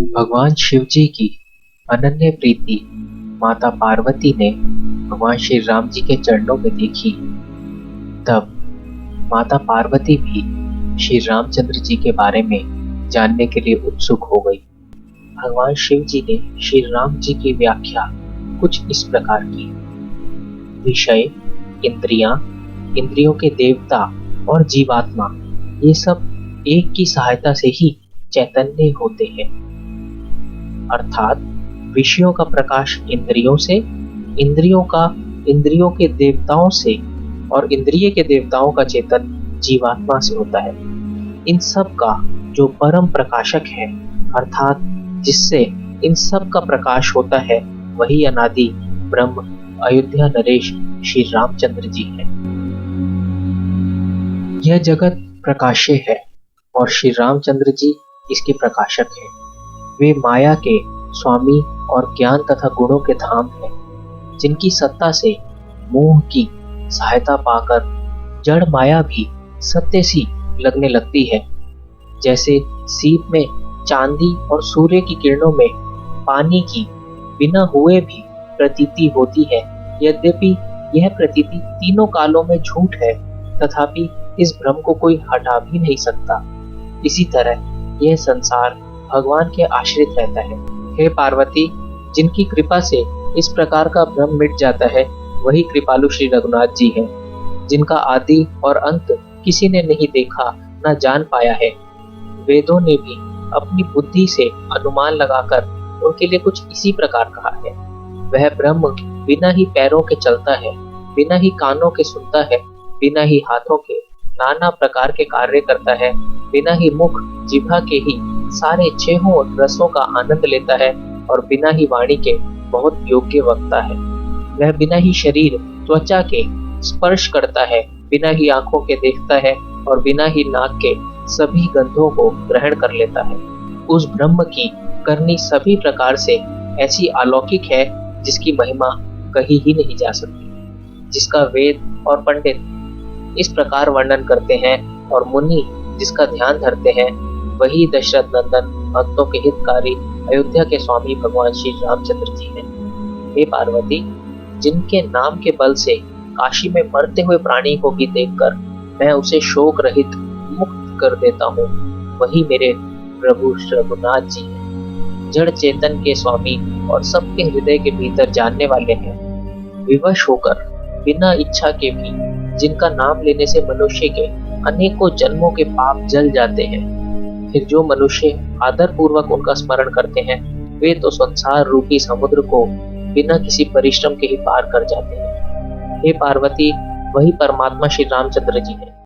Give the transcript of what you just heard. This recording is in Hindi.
भगवान शिव जी की अनन्य प्रीति माता पार्वती ने भगवान श्री राम जी के चरणों में देखी। तब माता पार्वती भी श्री रामचंद्र जी के बारे में जानने के लिए उत्सुक हो गई। भगवान शिव जी ने श्री राम जी की व्याख्या कुछ इस प्रकार की। विषय, इंद्रियां, इंद्रियों के देवता और जीवात्मा, ये सब एक की सहायता से ही चैतन्य होते हैं। अर्थात विषयों का प्रकाश इंद्रियों से, इंद्रियों का इंद्रियों के देवताओं से और इंद्रिय के देवताओं का चेतन जीवात्मा से होता है। इन सब का जो परम प्रकाशक है, अर्थात जिससे इन सब का प्रकाश होता है, वही अनादि ब्रह्म अयोध्या नरेश श्री रामचंद्र जी है। यह जगत प्रकाश्य है और श्री रामचंद्र जी इसके प्रकाशक हैं। वे माया के स्वामी और ज्ञान तथा गुणों के धाम हैं, जिनकी सत्ता से मोह की सहायता पाकर जड़ माया भी सत्य सी लगने लगती है। जैसे सीप में चांदी और सूर्य की किरणों में पानी की बिना हुए भी प्रतीति होती है, यद्यपि यह प्रतीति तीनों कालों में झूठ है, तथापि इस भ्रम को कोई हटा भी नहीं सकता। इसी तरह यह संसार भगवान के आश्रित रहता है। हे पार्वती, जिनकी कृपा से इस प्रकार का भ्रम मिट जाता है, वही कृपालु श्री रघुनाथ जी हैं, जिनका आदि और अंत किसी ने नहीं देखा न जान पाया है। वेदों ने भी अपनी बुद्धि से अनुमान लगाकर उनके लिए कुछ इसी प्रकार कहा है। वह ब्रह्म बिना ही पैरों के चलता है, बिना ही कानों के सुनता है, बिना ही हाथों के नाना प्रकार के कार्य करता है, बिना ही मुख जिह्वा के ही सारे छहों रसों का आनंद लेता है और बिना ही वाणी के बहुत योग्य वक्ता है। वह बिना ही शरीर त्वचा के स्पर्श करता है, बिना ही आंखों के देखता है और बिना ही नाक के सभी गंधों को ग्रहण कर लेता है। उस ब्रह्म की करनी सभी प्रकार से ऐसी अलौकिक है, जिसकी महिमा कही ही नहीं जा सकती, जिसका वेद और पंडित इस प्रकार वर्णन करते हैं और मुनि जिसका ध्यान धरते हैं, वही दशरथ नंदन भक्तों के हितकारी अयोध्या के स्वामी भगवान श्री रामचंद्र जी हैं। हे पार्वती, जिनके नाम के बल से काशी में मरते हुए प्राणी को भी देखकर मैं उसे शोक रहित मुक्त कर देता हूँ, वही मेरे प्रभु रघुनाथ जी हैं। जड़ चेतन के स्वामी और सबके हृदय के भीतर जानने वाले हैं। विवश होकर बिना इच्छा के भी जिनका नाम लेने से मनुष्य के अनेकों जन्मों के पाप जल जाते हैं, फिर जो मनुष्य आदर पूर्वक उनका स्मरण करते हैं, वे तो संसार रूपी समुद्र को बिना किसी परिश्रम के ही पार कर जाते हैं। हे पार्वती, वही परमात्मा श्री रामचंद्र जी हैं।